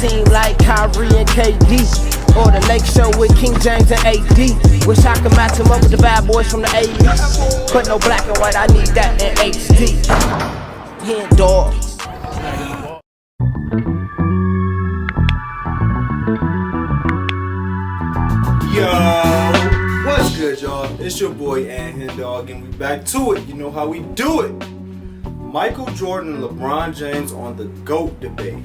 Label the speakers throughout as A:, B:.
A: team like Kyrie and KD, or the Lake Show with King James and AD. Wish I could match him up with the bad boys from the 80s, but no black and white, I need that in HD. HenDawgz.
B: Yo, what's good, y'all? It's your boy HenDawg, and we back to it. You know how we do it. Michael Jordan and LeBron James on the GOAT debate.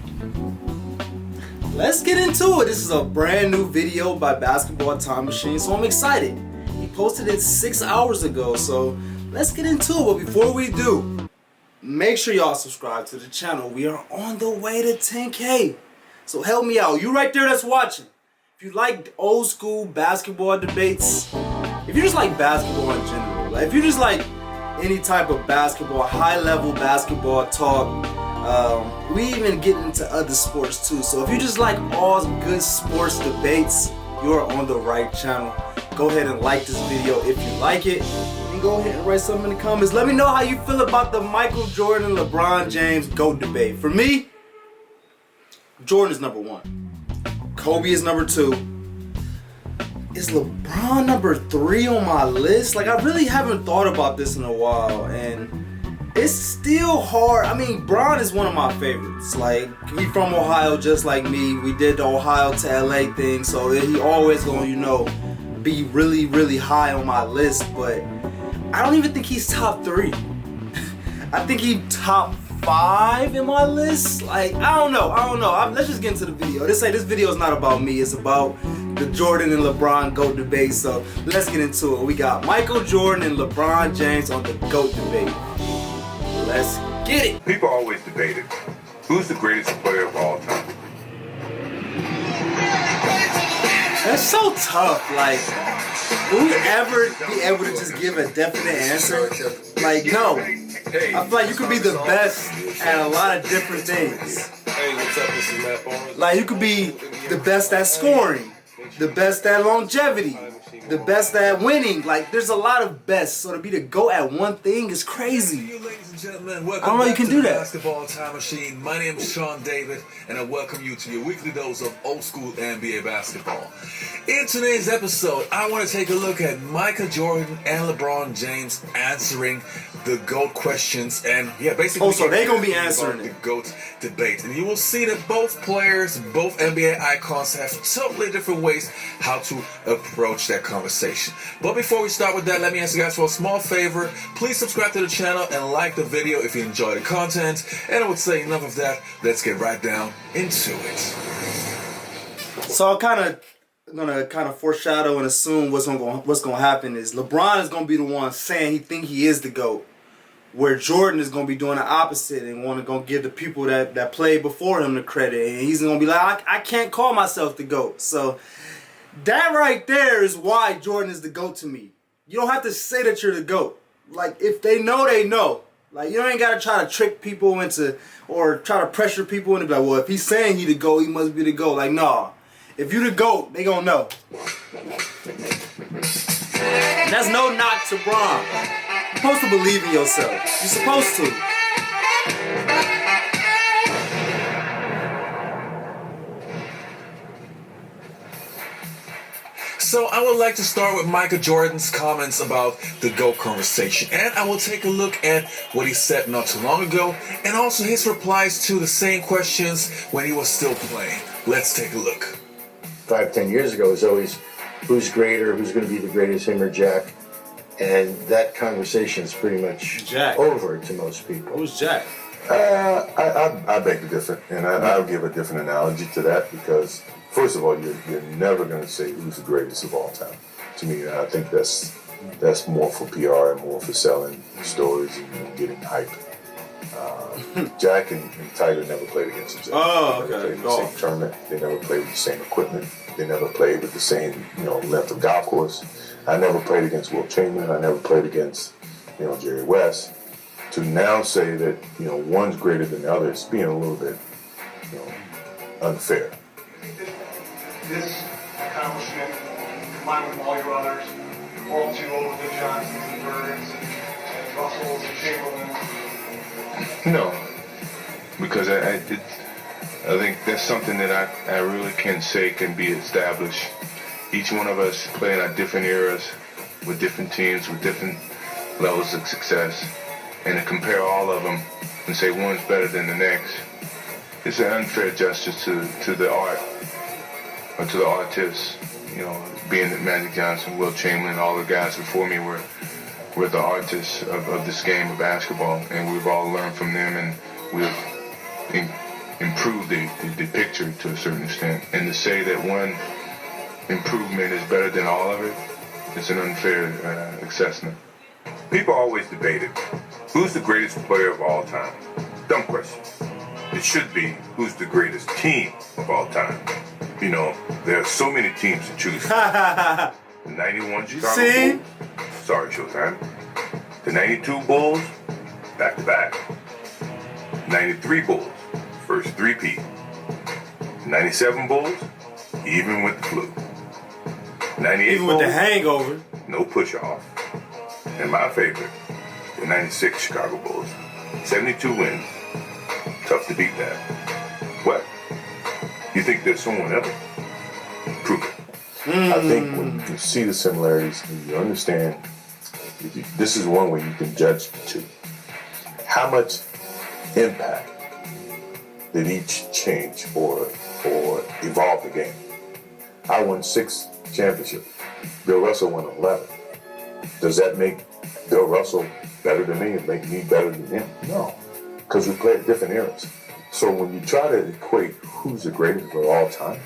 B: Let's get into it. This is a brand new video by Basketball Time Machine, so I'm excited. He posted it 6 hours ago, so let's get into it. But before we do, make sure y'all subscribe to the channel. We are on the way to 10K, so help me out. You right there that's watching. If you like old school basketball debates, if you just like basketball in general, like if you just like any type of basketball, high level basketball talk, we even get into other sports too. So if you just like all good sports debates, you're on the right channel. Go ahead and like this video if you like it, and go ahead and write something in the comments. Let me know how you feel about the Michael Jordan and LeBron James GOAT debate. For me, Jordan is number 1. Kobe is number 2. Is LeBron number 3 on my list? Like, I really haven't thought about this in a while, and it's still hard. I mean, Bron is one of my favorites. Like, he from Ohio just like me. We did the Ohio to LA thing, so he always gonna, you know, be really, really high on my list, but I don't even think he's top 3. I think he's top 5 in my list. Like, I don't know. Let's just get into the video. This video is not about me. It's about the Jordan and LeBron GOAT debate. So let's get into it. We got Michael Jordan and LeBron James on the GOAT debate. Let's get it.
C: People always debated who's the greatest player of all time.
B: That's so tough. Like, will we ever be able to just give a definite answer? Like, no. I feel like you could be the best at a lot of different things.
D: Hey, what's up? This is Matt Barnes.
B: Like, you could be the best at scoring, the best at longevity, the best at winning. Like, there's a lot of best. So to be the GOAT at one thing is crazy.
E: Ladies and gentlemen, welcome
B: I don't know you
E: back
B: can
E: to
B: do
E: the
B: that.
E: Basketball Time Machine. My name is Sean David, and I welcome you to your weekly dose of old school NBA basketball. In today's episode, I want to take a look at Michael Jordan and LeBron James answering the GOAT questions, and basically,
B: so they gonna be answering
E: the
B: it.
E: GOAT debate. And you will see that both players, both NBA icons, have totally different ways how to approach that conversation. But before we start with that, let me ask you guys for a small favor. Please subscribe to the channel and like the video if you enjoy the content. And I would say enough of that. Let's get right down into it.
B: So I'm gonna foreshadow and assume what's gonna happen is LeBron is gonna be the one saying he think he is the GOAT, where Jordan is gonna be doing the opposite and gonna give the people that played before him the credit, and he's gonna be like, I can't call myself the GOAT. So that right there is why Jordan is the GOAT to me. You don't have to say that you're the GOAT. Like, if they know, they know. Like, you ain't gotta try to trick people into, or try to pressure people into, like, well, if he's saying he the GOAT, he must be the GOAT. Like, nah. If you the GOAT, they gonna know. And that's no knock to Bron. You're supposed to believe in yourself. You're supposed to.
E: So I would like to start with Michael Jordan's comments about the GOAT conversation, and I will take a look at what he said not too long ago, and also his replies to the same questions when he was still playing. Let's take a look.
F: 5-10 years ago, it was always who's greater, who's going to be the greatest, him or Jack, and that conversation is pretty much
B: Jack.
F: Over to most people.
B: Who's Jack?
C: I beg to differ, and I'll give a different analogy to that because, first of all, you're never going to say who's the greatest of all time. To me, I think that's more for PR and more for selling stories and getting hype. Jack and Tiger never played against each other.
B: Oh,
C: They never
B: okay.
C: played in the same tournament. They never played with the same equipment. They never played with the same, length of golf course. I never played against Will Chamberlain. I never played against, Jerry West. To now say that, one's greater than the other is being a little bit, unfair.
G: This accomplishment, combined with all your others, all too over the Johnsons and Birds and Russells and Chamberlains.
C: No, because
H: I think that's something that I really can say can be established. Each one of us playing at different eras with different teams, with different levels of success. And to compare all of them and say one's better than the next, it's an unfair justice to the art, or to the artists. You know, being that Magic Johnson, Will Chamberlain, all the guys before me were the artists of this game of basketball, and we've all learned from them, and we've improved the picture to a certain extent. And to say that one improvement is better than all of it, it's an unfair assessment.
I: People always debated, who's the greatest player of all time? Dumb question. It should be, who's the greatest team of all time? You know, there are so many teams to choose from. The 91 Chicago Bulls. Sorry, Showtime. The 92 Bulls, back-to-back. 93 Bulls, first three-peat. 97 Bulls, even with the flu. 98
B: Even
I: Bulls,
B: with the hangover.
I: no push-off. And my favorite, the 96 Chicago Bulls. 72 wins. Tough to beat that. What? You think there's someone else? Prove it.
C: I think when you see the similarities, you understand, this is one way you can judge the two. How much impact did each change or evolve the game? I won 6 championships. Bill Russell won 11. Does that make Bill Russell better than me and make me better than him? No, because we played different eras. So when you try to equate who's the greatest of all time,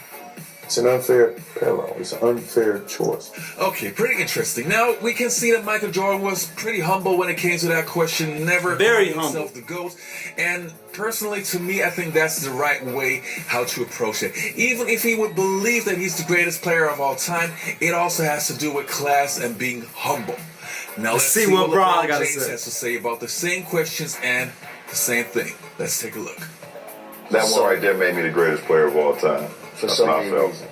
C: it's an unfair parallel. It's an unfair choice.
E: Okay, pretty interesting. Now, we can see that Michael Jordan was pretty humble when it came to that question. Never
B: Very
E: called himself the GOAT. And personally, to me, I think that's the right way how to approach it. Even if he would believe that he's the greatest player of all time, it also has to do with class and being humble. Now, let's see what LeBron James has to say about the same questions and the same thing. Let's take a look.
J: That one right there made me the greatest player of all time.
F: For so many reasons.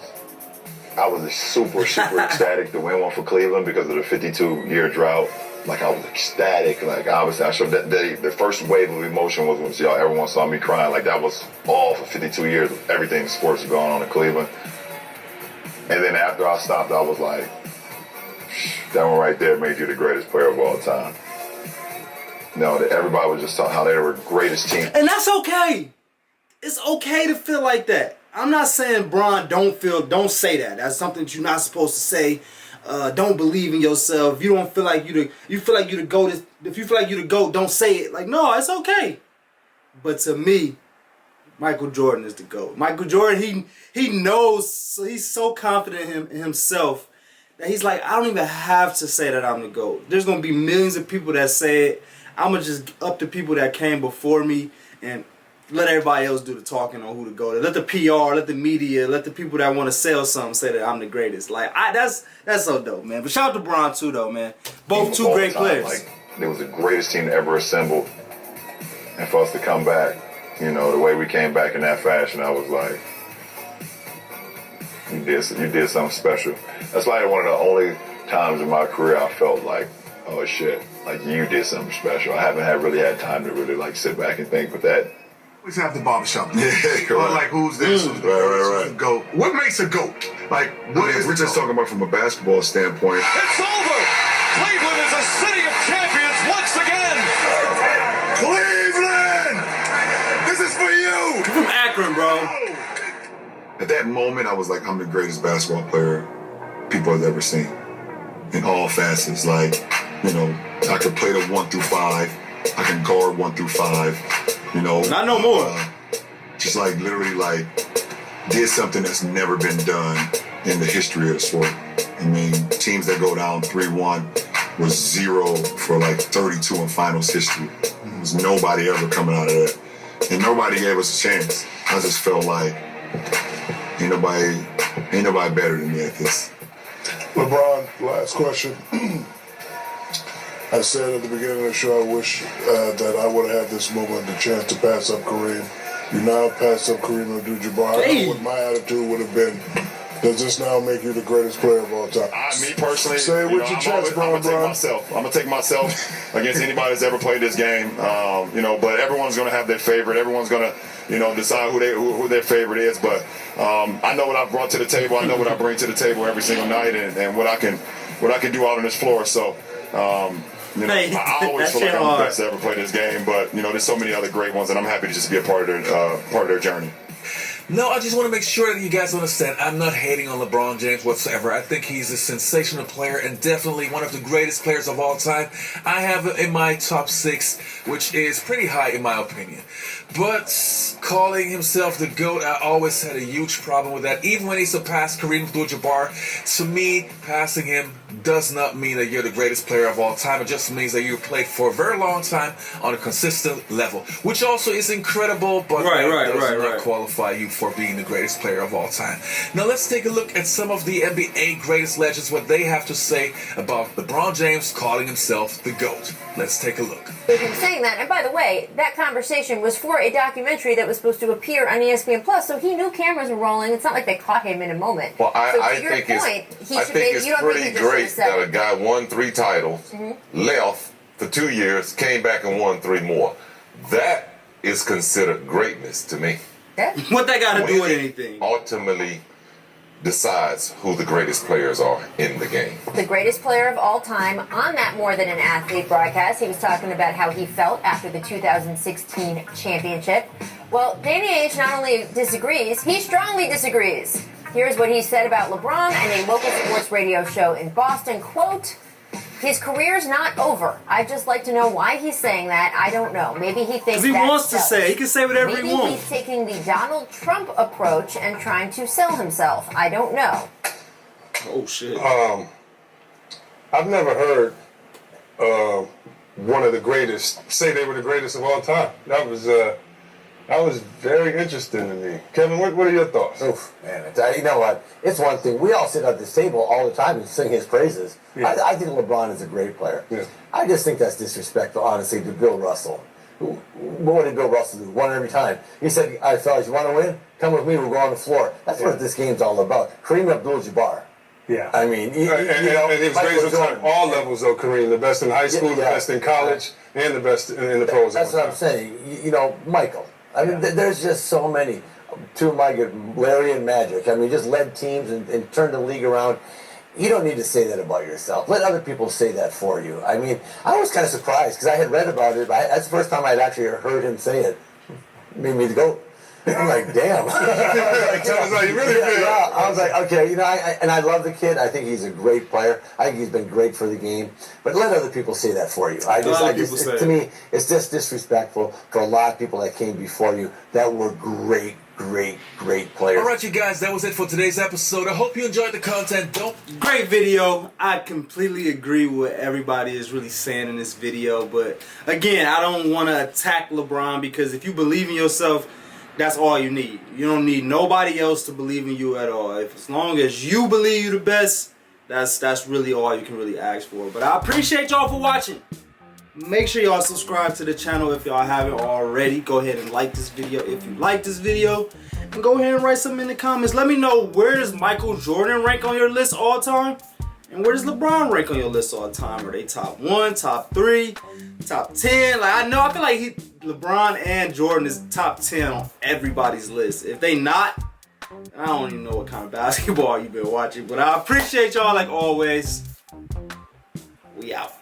J: I was super ecstatic to win one for Cleveland because of the 52-year drought. Like, I was ecstatic. Like, obviously, I showed that the first wave of emotion was when everyone saw me crying. Like, that was all for 52 years. Everything in sports was going on in Cleveland. And then after I stopped, I was like, that one right there made you the greatest player of all time. No, everybody was just talking how they were the greatest team.
B: And that's okay. It's okay to feel like that. I'm not saying Bron don't say that. That's something that you're not supposed to say. Don't believe in yourself. You don't feel like you feel like you the GOAT. If you feel like you the GOAT, don't say it. Like, no, it's okay. But to me, Michael Jordan is the GOAT. Michael Jordan, he knows, so he's so confident in himself that he's like, I don't even have to say that I'm the GOAT. There's gonna be millions of people that say it. I'm gonna just up the people that came before me and let everybody else do the talking on who to go to. Let the PR, let the media, let the people that want to sell something say that I'm the greatest. Like, that's so dope, man. But shout out to Bron too, though, man. Both two great players.
J: Like, it was the greatest team ever assembled, and for us to come back, you know, the way we came back in that fashion, I was like, you did something special. That's like one of the only times in my career I felt like, oh shit, like you did something special. I haven't really had time to really like sit back and think, but that.
K: We have the barbershop. Like, who's this? Who's the GOAT? What makes a GOAT? Like, what is
J: we're just talking about from a basketball standpoint.
L: It's over! Cleveland is a city of champions once again!
K: Cleveland! This is for you!
B: From Akron, bro.
K: At that moment, I was like, I'm the greatest basketball player people have ever seen. In all facets. Like, you know, I could play the 1 through 5. I can guard 1 through 5. You know,
B: not no more.
K: Just like literally like did something that's never been done in the history of the sport. I mean, teams that go down 3-1 was 0 for like 32 in finals history. There was nobody ever coming out of that. And nobody gave us a chance. I just felt like ain't nobody better than me at this.
M: LeBron, last question. I said at the beginning of the show, I wish that I would have had this moment, the chance to pass up Kareem. You now pass up Kareem Abdul-Jabbar. I don't know what my attitude would have been does this now make you the greatest player of all time?
N: Me personally,
M: say it with your chest,
N: I'm gonna take myself against anybody that's ever played this game. But everyone's gonna have their favorite. Everyone's gonna, decide who their favorite is. But I know what I've brought to the table. I know what I bring to the table every single night, and what I can do out on this floor. So. I always feel like I'm the best to ever play this game, but there's so many other great ones, and I'm happy to just be a part of their journey.
E: No, I just want to make sure that you guys understand I'm not hating on LeBron James whatsoever. I think he's a sensational player and definitely one of the greatest players of all time. I have him in my top 6, which is pretty high in my opinion. But calling himself the GOAT, I always had a huge problem with that. Even when he surpassed Kareem Abdul-Jabbar, to me, passing him does not mean that you're the greatest player of all time. It just means that you played for a very long time on a consistent level, which also is incredible, but that does not qualify you for being the greatest player of all time. Now let's take a look at some of the NBA greatest legends, what they have to say about LeBron James calling himself the GOAT. Let's take a look.
O: With him saying that, and by the way, that conversation was for a documentary that was supposed to appear on ESPN Plus, so he knew cameras were rolling. It's not like they caught him in a moment.
P: Well, I think it's pretty great that a guy won 3 titles, left for 2 years, came back and won 3 more. That is considered greatness to me.
B: What that got to do with anything?
P: Ultimately decides who the greatest players are in the game.
O: The greatest player of all time on that More Than an Athlete broadcast. He was talking about how he felt after the 2016 championship. Well, Danny Ainge not only disagrees, he strongly disagrees. Here's what he said about LeBron in a local sports radio show in Boston. Quote, "His career's not over. I'd just like to know why he's saying that. I don't know. Maybe he thinks
B: he wants to say. He can say whatever he wants.
O: Maybe he's taking the Donald Trump approach and trying to sell himself. I don't know."
B: Oh, shit.
D: I've never heard one of the greatest say they were the greatest of all time. That was very interesting to me. Kevin, what are your thoughts?
F: Oof, man, you know what? It's one thing. We all sit at this table all the time and sing his praises. Yeah. I think LeBron is a great player. Yeah. I just think that's disrespectful, honestly, to Bill Russell. What did Bill Russell do? Won every time. He said, "All right, fellas, you want to win? Come with me. We'll go on the floor." That's what this game's all about. Kareem Abdul-Jabbar.
D: Yeah.
F: I mean,
D: and he was great on all levels, though, Kareem. The best in high school, the best in college, and the best in the pros.
F: That's what I'm saying. Michael. I mean, there's just so many. Two of my good, Larry and Magic. I mean, just led teams and turned the league around. You don't need to say that about yourself. Let other people say that for you. I mean, I was kind of surprised because I had read about it. That's the first time I'd actually heard him say it. Made me go. I'm like, damn.
D: Tell us how you really feel.
F: Yeah, I was like, okay, and I love the kid. I think he's a great player. I think he's been great for the game. But let other people say that for you. To me, it's just disrespectful for a lot of people that came before you that were great players.
E: All right, you guys, that was it for today's episode. I hope you enjoyed the content.
B: Great video. I completely agree with what everybody is really saying in this video. But again, I don't want to attack LeBron because if you believe in yourself, that's all you need. You don't need nobody else to believe in you at all. As long as you believe you're the best, that's really all you can really ask for. But I appreciate y'all for watching. Make sure y'all subscribe to the channel if y'all haven't already. Go ahead and like this video if you like this video. And go ahead and write something in the comments. Let me know, where does Michael Jordan rank on your list all time? And where does LeBron rank on your list all time? Are they top 1, top 3, top 10? I feel like LeBron and Jordan is top 10 on everybody's list. If they not, I don't even know what kind of basketball you've been watching. But I appreciate y'all like always. We out.